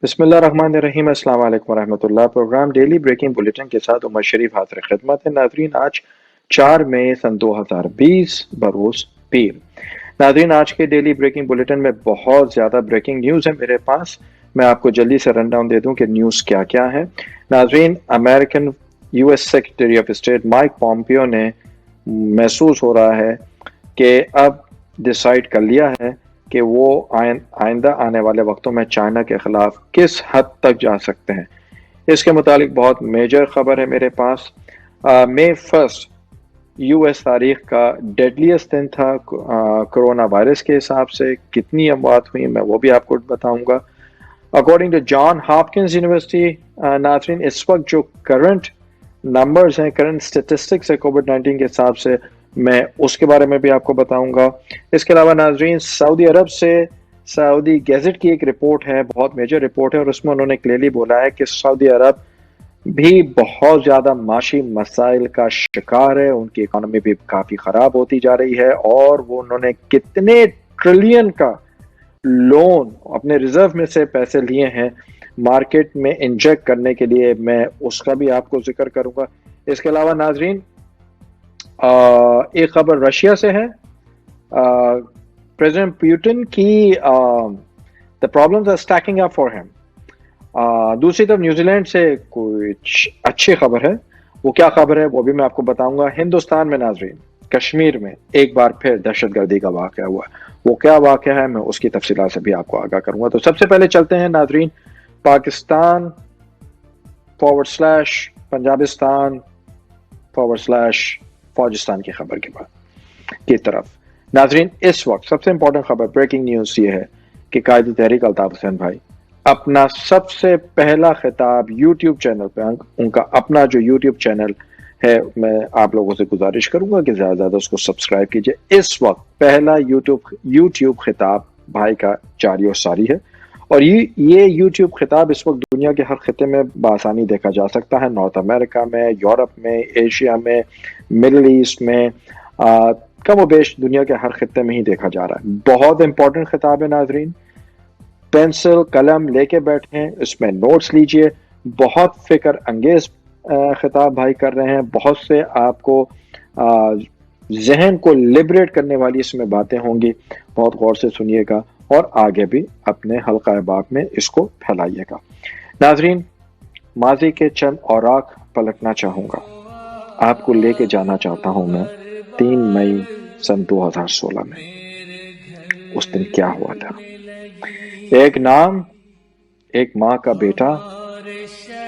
بسم اللہ الرحمن الرحیم۔ السلام علیکم ورحمۃ اللہ۔ پروگرام ڈیلی بریکنگ بلیٹن کے ساتھ عمر شریف حاضر خدمت ہے۔ ناظرین، آج 4 مئی سن 2020 بروز پیر۔ ناظرین، آج کے ڈیلی بریکنگ بلیٹن میں بہت زیادہ بریکنگ نیوز ہے میرے پاس۔ میں آپ کو جلدی سے رن ڈاؤن دے دوں کہ نیوز کیا کیا ہے۔ ناظرین، American US secretary of state mic Pompeo نے محسوس ہو رہا ہے کہ اب ڈیسائیڈ کر لیا ہے کہ وہ آئندہ آنے والے وقتوں میں چائنا کے خلاف کس حد تک جا سکتے ہیں۔ اس کے متعلق بہت میجر خبر ہے میرے پاس۔ مئی 1 US تاریخ کا ڈیڈلیسٹ دن تھا کرونا وائرس کے حساب سے۔ کتنی اموات ہوئی میں وہ بھی آپ کو بتاؤں گا۔ According to John Hopkins university, ناظرین، اس وقت جو کرنٹ نمبرز ہیں، کرنٹ سٹیٹسٹکس ہے کووڈ-19 کے حساب سے، میں اس کے بارے میں بھی آپ کو بتاؤں گا۔ اس کے علاوہ ناظرین، سعودی عرب سے سعودی گیزٹ کی ایک رپورٹ ہے، بہت میجر رپورٹ ہے، اور اس میں انہوں نے کلیئرلی بولا ہے کہ سعودی عرب بھی بہت زیادہ معاشی مسائل کا شکار ہے، ان کی اکانومی بھی کافی خراب ہوتی جا رہی ہے، اور وہ انہوں نے کتنے ٹریلین کا لون اپنے ریزرو میں سے پیسے لیے ہیں مارکیٹ میں انجیکٹ کرنے کے لیے، میں اس کا بھی آپ کو ذکر کروں گا۔ اس کے علاوہ ناظرین، ایک خبر رشیا سے ہے۔ پریزیڈنٹ پیوٹن کی the problems are stacking up for him۔ دوسری طرف نیوزی لینڈ سے کچھ اچھی خبر ہے۔ وہ کیا خبر ہے وہ بھی میں آپ کو بتاؤں گا۔ ہندوستان میں ناظرین، کشمیر میں ایک بار پھر دہشت گردی کا واقعہ ہوا ہے۔ وہ کیا واقعہ ہے میں اس کی تفصیلات سے بھی آپ کو آگاہ کروں گا۔ تو سب سے پہلے چلتے ہیں ناظرین پاکستان / پنجابستان / فوجستان کی خبر کے بعد کی طرف۔ ناظرین، اس وقت سب سے امپورٹنٹ خبر، بریکنگ نیوز یہ ہے کہ قائد تحریک الطاف حسین بھائی اپنا سب سے پہلا خطاب یوٹیوب چینل پہ، ان کا اپنا جو یوٹیوب چینل ہے، میں آپ لوگوں سے گزارش کروں گا کہ زیادہ زیادہ اس کو سبسکرائب کیجئے۔ اس وقت پہلا یوٹیوب خطاب بھائی کا جاری و ساری ہے، اور یہ یوٹیوب خطاب اس وقت دنیا کے ہر خطے میں بآسانی دیکھا جا سکتا ہے۔ نارتھ امریکہ میں، یورپ میں، ایشیا میں، مڈل ایسٹ میں، کم و بیش دنیا کے ہر خطے میں ہی دیکھا جا رہا ہے۔ بہت امپورٹنٹ خطاب ہے ناظرین، پینسل قلم لے کے بیٹھیں، اس میں نوٹس لیجئے۔ بہت فکر انگیز خطاب بھائی کر رہے ہیں، بہت سے آپ کو ذہن کو لبریٹ کرنے والی اس میں باتیں ہوں گی، بہت غور سے سنیے گا، اور آگے بھی اپنے حلقہ احباب میں اس کو پھیلائیے گا۔ ناظرین، ماضی کے چند اوراق پلٹنا چاہوں گا، آپ کو لے کے جانا چاہتا ہوں میں 3 مئی سن 2016 میں۔ اس دن کیا ہوا تھا؟ ایک نام، ایک ماں کا بیٹا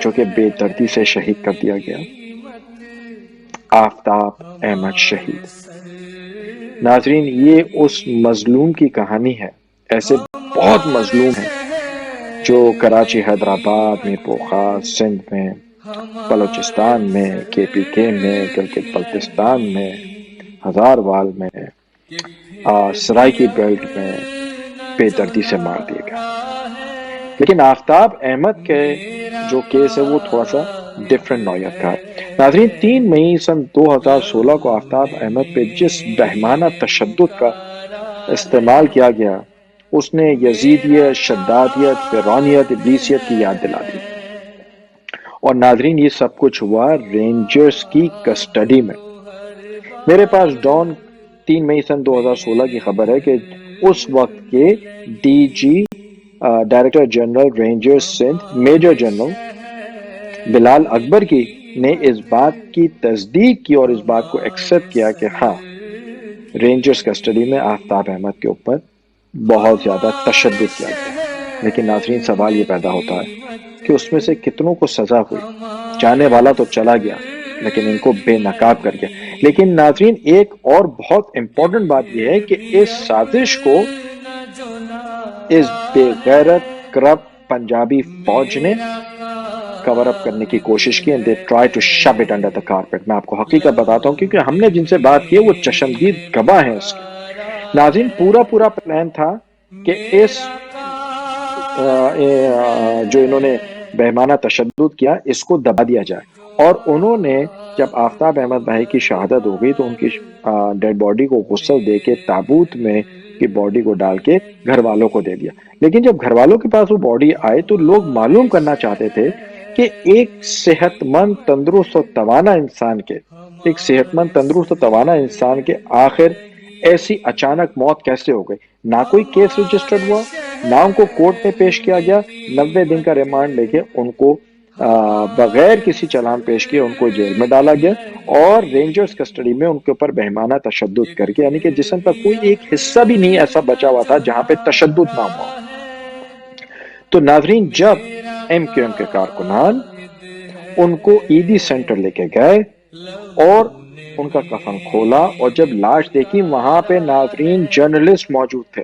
جو کہ بے دردی سے شہید کر دیا گیا، آفتاب احمد شہید۔ ناظرین، یہ اس مظلوم کی کہانی ہے۔ ایسے بہت مظلوم ہیں جو کراچی، حیدرآباد، میر خاص، سندھ میں، بلوچستان میں، KPK میں، گلگت بلتستان میں، ہزاروال میں، سرائی کی بیلٹ میں بے دردی سے مار دیے گئے۔ لیکن آفتاب احمد کے جو کیس ہے وہ تھوڑا سا ڈیفرنٹ نوعیت کا ہے۔ ناظرین، 3 مئی سن 2016 کو آفتاب احمد پہ جس بہمانہ تشدد کا استعمال کیا گیا، اس نے یزیدیت، شدادیت، فرعونیت، ابلیسیت کی یاد دلا دی۔ اور ناظرین، یہ سب کچھ ہوا رینجرز کی کسٹڈی میں۔ میرے پاس ڈان 3 مئی سن 2016 کی خبر ہے کہ اس وقت کے DG director general rangers Sindh major general Bilal Akbar کی نے اس بات کی تصدیق کی اور اس بات کو ایکسپٹ کیا کہ ہاں، رینجرز کسٹڈی میں آفتاب احمد کے اوپر بہت زیادہ تشدد کیا گیا۔ لیکن ناظرین، سوال یہ پیدا ہوتا ہے کہ اس میں سے کتنوں کو سزا ہوئی؟ جانے والا تو چلا گیا، لیکن ان کو بے نقاب کر گیا۔ لیکن ناظرین، ایک اور بہت امپورٹنٹ بات یہ ہے کہ اس سازش کو اس بے غیرت کرپٹ پنجابی فوج نے کور اپ کرنے کی کوشش کی، and they try to shove it under the carpet۔ میں آپ کو حقیقت بتاتا ہوں کیونکہ ہم نے جن سے بات کی وہ چشمدید گواہ ہیں اس کے۔ ناظرین، پورا پلان تھا کہ اس جو انہوں نے بہمانہ تشدد کیا، اس کو دبا دیا جائے، اور انہوں نے جب آفتاب احمد بھائی کی شہادت ہو گئی تو ان کی ڈیڈ باڈی کو غسل دے کے تابوت میں کی باڈی کو ڈال کے گھر والوں کو دے دیا. لیکن جب گھر والوں کے پاس وہ باڈی آئے تو لوگ معلوم کرنا چاہتے تھے کہ ایک صحت مند تندرست اور توانا انسان کے آخر ایسی اچانک موت کیسے ہو گئی. نہ کوئی کیس رجسٹرڈ ہوا، نہ ان کو کورٹ میں پیش کیا گیا. 90 دن کا ریمانڈ لے کے ان کو بغیر کسی چلان پیش کیے ان کو جیل میں ڈالا گیا اور رینجرز کسٹڈی میں ان کے اوپر بہیمانہ تشدد کر کے، یعنی کہ جسم کا کوئی ایک حصہ بھی نہیں ایسا بچا ہوا تھا جہاں پہ تشدد نہ ہوا. تو ناظرین، جب ایم کیو ایم کے کارکنان ان کو عیدی سینٹر لے کے گئے اور ان کا کفن کھولا اور جب لاش دیکھی، وہاں پہ ناظرین جرنلسٹ موجود تھے.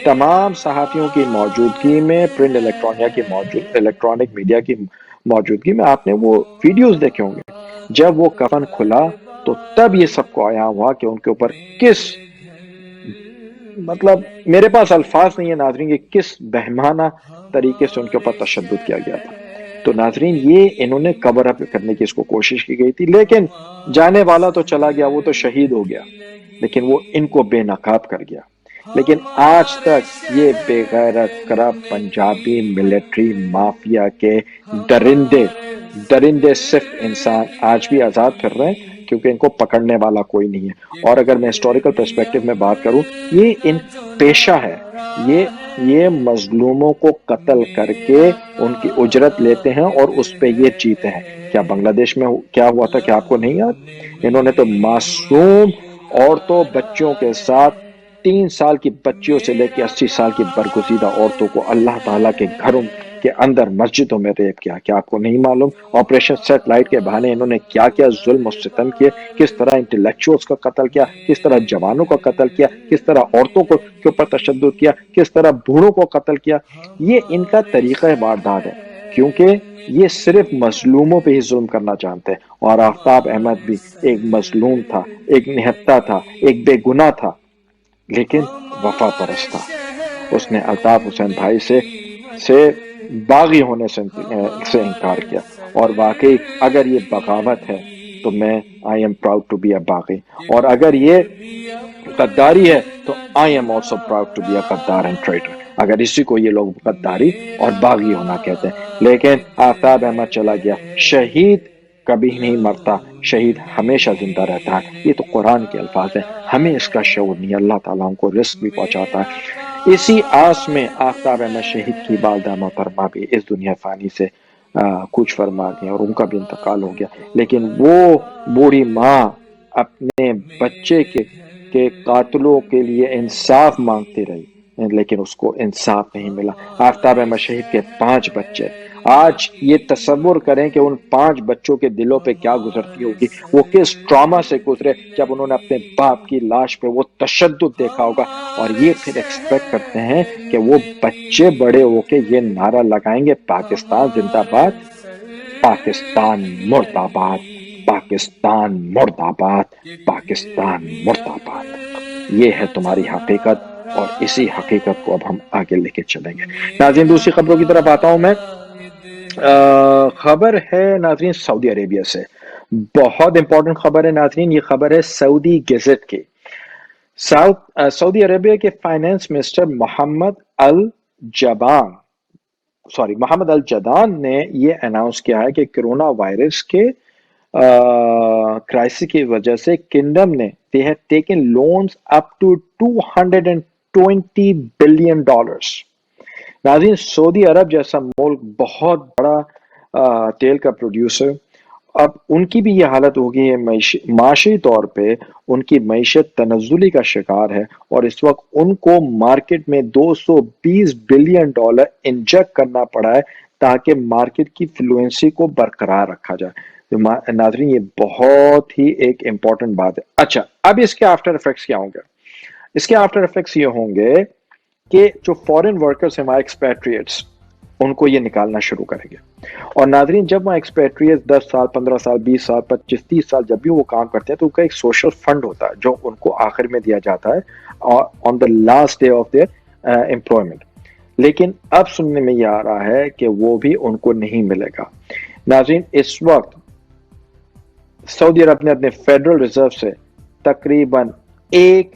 تمام صحافیوں کی موجودگی میں، پرنٹ الیکٹرانک میڈیا کی موجودگی میں، آپ نے وہ ویڈیوز دیکھے ہوں گے. جب وہ کفن کھلا تو تب یہ سب کو آیا ہوا کہ ان کے اوپر مطلب میرے پاس الفاظ نہیں ہے ناظرین کہ کس بہمانہ طریقے سے ان کے اوپر تشدد کیا گیا تھا. تو ناظرین، یہ انہوں نے کور اپ کرنے کی اس کو کوشش کی گئی تھی، لیکن جانے والا تو چلا گیا، وہ تو شہید ہو گیا، لیکن وہ ان کو بے نقاب کر گیا. لیکن آج تک یہ بے غیرت کرپٹ پنجابی ملٹری مافیا کے درندے صرف انسان آج بھی آزاد پھر رہے ہیں کیونکہ ان کو پکڑنے والا کوئی نہیں ہے. اور اگر میں ہسٹوریکل پرسپیکٹو میں بات کروں، یہ ان پیشہ ہے، یہ مظلوموں کو قتل کر کے ان کی اجرت لیتے ہیں اور اس پہ یہ جیتے ہیں. کیا بنگلہ دیش میں کیا ہوا تھا کہ آپ کو نہیں یاد؟ انہوں نے تو معصوم عورتوں بچوں کے ساتھ 3 سال کی بچیوں سے لے کے 80 سال کی برگزیدہ عورتوں کو اللہ تعالیٰ کے گھروں کے اندر مسجدوں میں ریپ کیا. کیا آپ کو نہیں معلوم؟ آپریشن سیٹ لائٹ کے بہانے انہوں نے کیا کیا ظلم و ستم کیے، کس طرح انٹلیکچوئلز کا قتل کیا، کس طرح جوانوں کا قتل کیا، کس طرح عورتوں کے اوپر تشدد کیا، کس طرح بوڑھوں کو قتل کیا. یہ ان کا طریقہ واردات ہے کیونکہ یہ صرف مظلوموں پہ ہی ظلم کرنا جانتے ہیں. اور آفتاب احمد بھی ایک مظلوم تھا، ایک نہتا تھا، ایک بے گناہ تھا، لیکن وفا پرست تھا. اس نے الطاف حسین بھائی سے باغی ہونے سے انکار کیا. اور واقعی اگر یہ بغاوت ہے تو میں I am proud to be a باغی، اور اگر یہ غداری ہے تو I am also proud to be a غدار اینڈ ٹریٹر، اگر اسی کو یہ لوگ غداری اور باغی ہونا کہتے ہیں. لیکن آفتاب احمد چلا گیا. شہید کبھی نہیں مرتا، شہید ہمیشہ زندہ رہتا ہے. یہ تو قرآن کے الفاظ ہیں، ہمیں اس کا شعور نہیں. اللہ تعالیٰ ہم کو رزق بھی پہنچاتا ہے. اسی آس میں آفتاب احمد شہید کی والدہ محترمہ بھی اس دنیا فانی سے کچھ فرما گیا اور ان کا بھی انتقال ہو گیا. لیکن وہ بوڑھی ماں اپنے بچے کے قاتلوں کے لیے انصاف مانگتی رہی، لیکن اس کو انصاف نہیں ملا. آفتاب احمد شہید کے 5 بچے. آج یہ تصور کریں کہ ان 5 بچوں کے دلوں پہ کیا گزرتی ہوگی، وہ کس ٹراما سے گزرے جب انہوں نے اپنے باپ کی لاش پہ وہ تشدد دیکھا ہوگا. اور یہ پھر ایکسپیکٹ کرتے ہیں کہ وہ بچے بڑے ہو کے یہ نعرہ لگائیں گے، پاکستان زندہ باد، پاکستان مرد آباد، پاکستان مرد آباد، پاکستان مرد آباد. یہ ہے تمہاری حقیقت اور اسی حقیقت کو اب ہم آگے لے کے چلیں گے. ناظرین، دوسری خبروں کی طرف آتا ہوں میں. خبر ہے ناظرین سعودی عربیہ سے، بہت امپورٹنٹ خبر ہے ناظرین. یہ خبر ہے سعودی گزٹ کی. سعودی عربیہ کے فائنانس منسٹر محمد الجدان نے یہ اناؤنس کیا ہے کہ کرونا وائرس کے کرائسس کی وجہ سے کنگڈم نے they have taken loans up to $220 billion. ناظرین، سعودی عرب جیسا ملک بہت بڑا تیل کا پروڈیوسر، اب ان کی بھی یہ حالت ہوگی ہے، معاشی طور پہ ان کی معیشت تنزلی کا شکار ہے اور اس وقت ان کو مارکیٹ میں $220 بلین انجیکٹ کرنا پڑا ہے تاکہ مارکیٹ کی فلوئنسی کو برقرار رکھا جائے. ناظرین، یہ بہت ہی ایک امپورٹنٹ بات ہے. اچھا، اب اس کے آفٹر افیکٹس کیا ہوں گے؟ اس کے آفٹر افیکٹس یہ ہوں گے کہ جو فورن ورکرز ہیں، ہمارے ایکسپیٹریٹس، ان کو یہ نکالنا شروع کریں گے. اور ناظرین، جب وہ ایکسپیٹریٹس 10 سال 15 سال 20 سال 25 30 سال جب بھی وہ کام کرتے ہیں تو ان کا ایک سوشل فنڈ ہوتا ہے جو ان کو آخر میں دیا جاتا ہے on the last day of their employment. لیکن اب سننے میں یہ آ رہا ہے کہ وہ بھی ان کو نہیں ملے گا. ناظرین، اس وقت سعودی عرب نے اپنے فیڈرل ریزرو سے تقریباً $1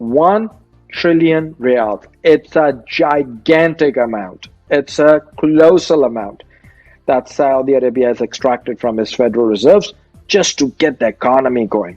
1 trillion reals. It's a gigantic amount. It's a colossal amount that Saudi Arabia has extracted from its federal reserves just to get the economy going.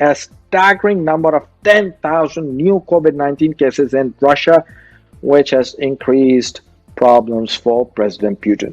A staggering number of 10,000 new COVID-19 cases in Russia, which has increased problems for President Putin.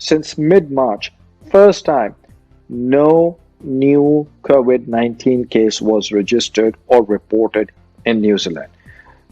since mid-March, first time, no new COVID-19 case was registered or reported in New Zealand.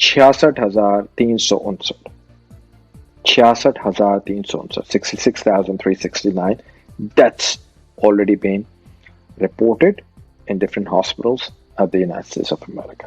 66,359. 66,369 deaths already been reported in different hospitals at the United States of America.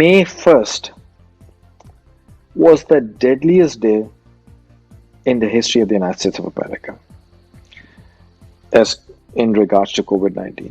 May 1st was the deadliest day in the history of the United States of America as in regards to COVID-19.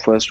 1st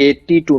80 to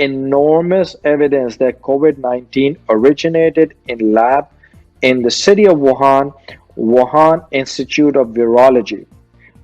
enormous evidence that COVID-19 originated in lab in the city of Wuhan Institute of Virology.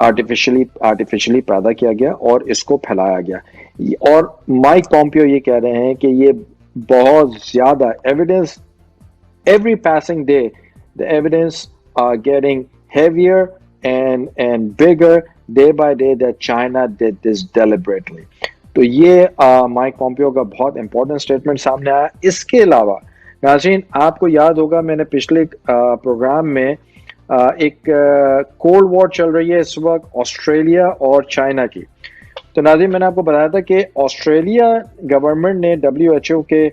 Artificially پیدا کیا گیا اور اس کو پھیلایا گیا. اور mic Pompeo یہ کہہ رہے ہیں کہ یہ بہت زیادہ evidence every passing day the evidence are getting heavier and bigger day by day that China did this deliberately. تو یہ مائک پومپیو کا بہت امپورٹنٹ اسٹیٹمنٹ سامنے آیا. اس کے علاوہ ناظرین آپ کو یاد ہوگا میں نے پچھلے پروگرام میں ایک کولڈ وار چل رہی ہے اس وقت آسٹریلیا اور چائنا کی. تو ناظرین میں نے آپ کو بتایا تھا کہ آسٹریلیا گورنمنٹ نے WHO کے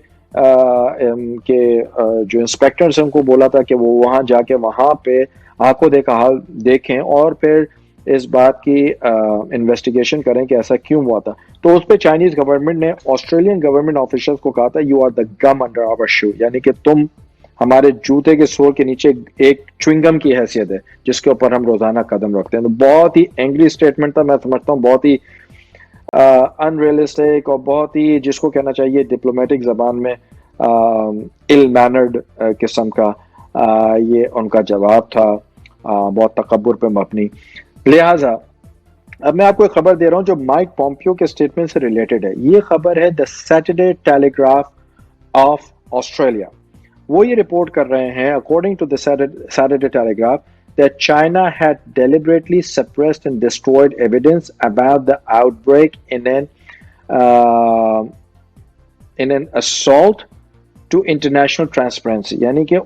جو انسپیکٹرز ہیں ان کو بولا تھا کہ وہ وہاں جا کے وہاں پہ آنکھوں دیکھا حال دیکھیں اور پھر اس بات کی انویسٹیگیشن کریں کہ ایسا کیوں ہوا تھا. تو اس پہ چائنیز گورنمنٹ نے آسٹریلین گورنمنٹ آفیشلز کو کہا تھا یو آر دا گم انڈر آور شو, یعنی کہ تم ہمارے جوتے کے سول کے نیچے ایک چوئنگم کی حیثیت ہے جس کے اوپر ہم روزانہ قدم رکھتے ہیں. تو بہت ہی اینگری اسٹیٹمنٹ تھا, میں سمجھتا ہوں بہت ہی ان ریئلسٹک اور بہت ہی جس کو کہنا چاہیے ڈپلومیٹک زبان میں ill mannered قسم کا یہ ان کا جواب تھا, بہت تکبر پہ مبنی. لہٰذا اب میں آپ کو ایک خبر دے رہا ہوں جو مائک پومپیو کے اسٹیٹمنٹ سے ریلیٹڈ ہے. یہ خبر ہے the Saturday Telegraph of Australia. وہ یہ رپورٹ کر رہے ہیں according to the Saturday Telegraph that China had deliberately suppressed and destroyed evidence about the outbreak in an assault to international transparency. یعنی کہ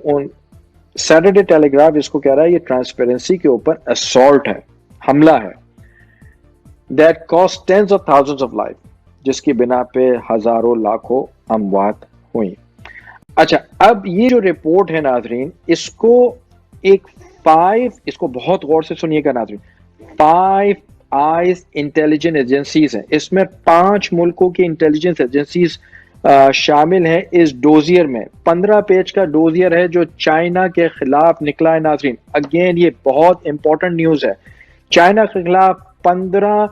سیٹرڈے ٹیلیگراف اس کو کہہ رہا ہے یہ ٹرانسپیرنسی کے اوپر assault ہے, حملہ ہے, that cost tens of thousands of lives, جس کی بنا پہ ہزاروں لاکھوں اموات ہوئیں. اچھا اب یہ جو رپورٹ ہے ناظرین اس کو اس کو بہت غور سے سنیے گا ناظرین. 5 eyes انٹیلیجنس ایجنسیز ہیں, اس میں 5 ملکوں کی انٹیلیجنس ایجنسیز شامل ہیں اس ڈوزیئر میں. 15 پیج کا ڈوزیئر ہے جو چائنا کے خلاف نکلا ہے ناظرین. اگین یہ بہت امپورٹنٹ نیوز ہے. چائنا کے خلاف 15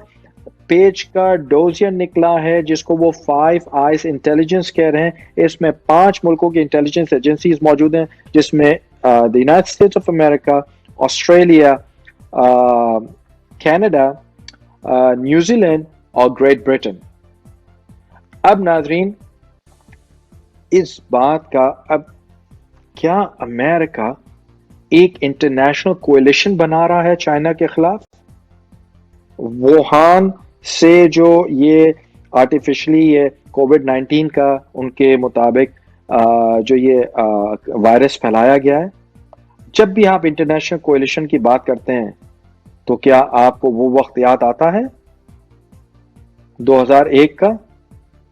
پیج کا ڈوزیئر نکلا ہے جس کو وہ 5 eyes انٹیلیجنس کہہ رہے ہیں. اس میں 5 ملکوں کی انٹیلیجنس ایجنسیز موجود ہیں جس میں the United States of America, Australia, Canada, New Zealand اور Great Britain. اب ناظرین اس بات کا اب کیا امریکہ ایک انٹرنیشنل کولیشن بنا رہا ہے چائنا کے خلاف؟ ووہان سے جو یہ آرٹیفیشلی یہ کووڈ-19 کا ان کے مطابق جو یہ وائرس پھیلایا گیا ہے. جب بھی آپ انٹرنیشنل کولیشن کی بات کرتے ہیں تو کیا آپ کو وہ وقت یاد آتا ہے 2001 کا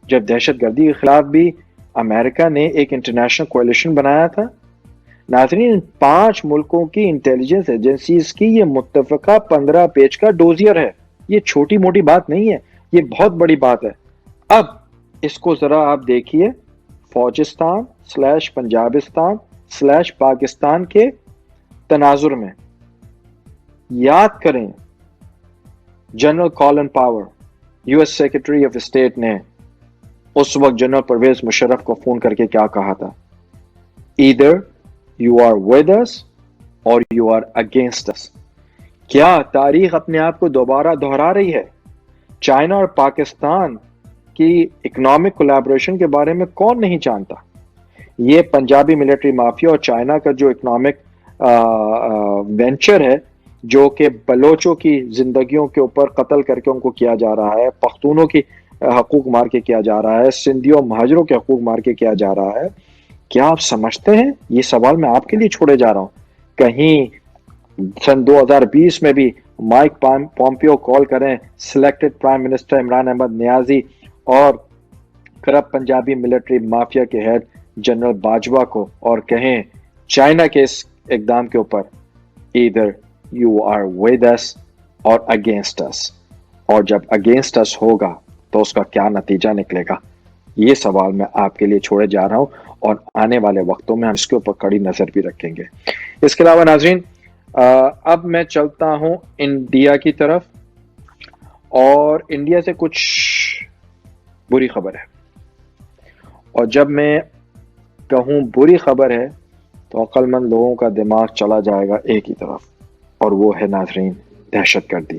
جب دہشت گردی کے خلاف بھی امریکہ نے ایک انٹرنیشنل کولیشن بنایا تھا؟ ناظرین 5 ملکوں کی انٹیلیجنس ایجنسیز کی یہ متفقہ 15 پیج کا ڈوزیئر ہے. یہ چھوٹی موٹی بات نہیں ہے, یہ بہت بڑی بات ہے. اب اس کو ذرا آپ دیکھیے فوجستان / پنجابستان / پاکستان کے تناظر میں. یاد کریں general Colin power US secretary of state نے اس وقت جنرل پرویز مشرف کو فون کر کے کیا کہا تھا؟ either you are with us or you are against us. کیا تاریخ اپنے آپ کو دوبارہ دہرا رہی ہے؟ چائنا اور پاکستان کی اکنامک کولیبریشن کے بارے میں کون نہیں جانتا؟ یہ پنجابی ملٹری مافیا اور چائنا کا جو اکنامک وینچر ہے جو کہ بلوچوں کی زندگیوں کے اوپر قتل کر کے ان کو کیا جا رہا ہے, پختونوں کی حقوق مار کے کیا جا رہا ہے, سندھیوں مہاجروں کے حقوق مار کے کیا جا رہا ہے. کیا آپ سمجھتے ہیں؟ یہ سوال میں آپ کے لیے چھوڑے جا رہا ہوں. کہیں سن 2020 میں بھی مائک پومپیو کال کریں selected prime minister Imran Ahmed Niazi اور کرپٹ پنجابی ملٹری مافیا کے ہیڈ جنرل باجوہ کو اور کہیں چائنا کے اس اقدام کے اوپر either you are with us or against us. اور جب against us ہوگا تو اس کا کیا نتیجہ نکلے گا؟ یہ سوال میں آپ کے لیے چھوڑے جا رہا ہوں اور آنے والے وقتوں میں ہم اس کے اوپر کڑی نظر بھی رکھیں گے. اس کے علاوہ ناظرین اب میں چلتا ہوں انڈیا کی طرف اور انڈیا سے کچھ بری خبر ہے. اور جب میں کہوں بری خبر ہے تو عقل مند لوگوں کا دماغ چلا جائے گا ایک ہی طرف اور وہ ہے ناظرین دہشت گردی.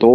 2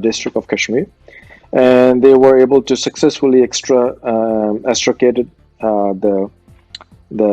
district of Kashmir, and they were able to successfully extricate the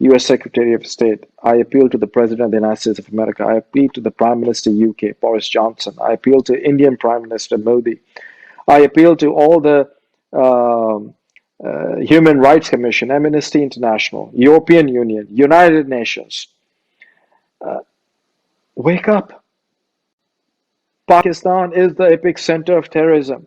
US Secretary of State, I appeal to the President of the United States of America, I appeal to the Prime Minister UK, Boris Johnson, I appeal to Indian Prime Minister Modi, I appeal to all the Human Rights Commission, Amnesty International, European Union, United Nations. Wake up. Pakistan is the epic center of terrorism.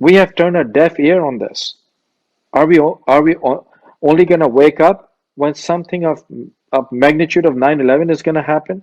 we have turned a deaf ear on this. Are we only going to wake up when something of magnitude of 9/11 is going to happen?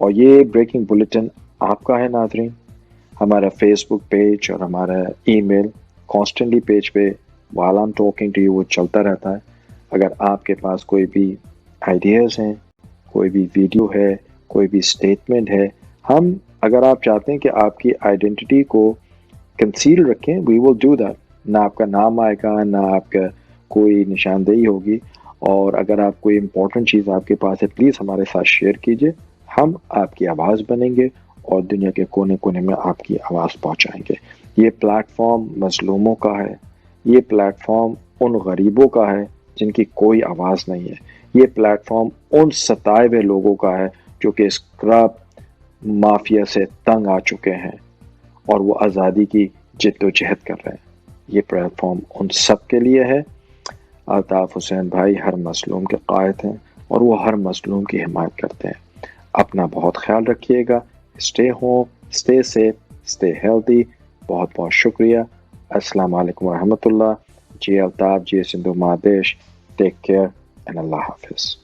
اور یہ breaking bulletin آپ کا ہے ناظرین. ہمارا face بک page اور ہمارا ای میل constantly page پہ while I'm talking to you وہ چلتا رہتا ہے. اگر آپ کے پاس کوئی بھی آئیڈیاز ہیں، کوئی بھی ویڈیو ہے، کوئی بھی اسٹیٹمنٹ ہے، ہم اگر آپ چاہتے ہیں کہ آپ کی آئیڈینٹی کو کنسیل رکھیں، وی ول ڈو دیٹ. نہ آپ کا نام آئے گا، نہ آپ کا کوئی نشاندہی ہوگی. اور اگر آپ کوئی امپورٹنٹ چیز آپ کے پاس ہے، پلیز ہمارے ساتھ شیئر کیجئے. ہم آپ کی آواز بنیں گے اور دنیا کے کونے کونے میں آپ کی آواز پہنچائیں گے. یہ پلیٹ فارم مظلوموں کا ہے، یہ پلیٹ فارم ان غریبوں کا ہے جن کی کوئی آواز نہیں ہے. یہ پلیٹ فارم ان ستائے ہوئے لوگوں کا ہے جو کہ اسکراب مافیا سے تنگ آ چکے ہیں اور وہ آزادی کی جد و جہد کر رہے ہیں. یہ پلیٹ فارم ان سب کے لیے ہے. الطاف حسین بھائی ہر مظلوم کے قائد ہیں اور وہ ہر مظلوم کی حمایت کرتے ہیں. اپنا بہت خیال رکھیے گا. Stay home, stay safe, stay healthy. بہت بہت شکریہ. السلام علیکم ورحمۃ اللہ. جی الطاف، جی Sindhu Mahadesh. Take care and اللہ حافظ.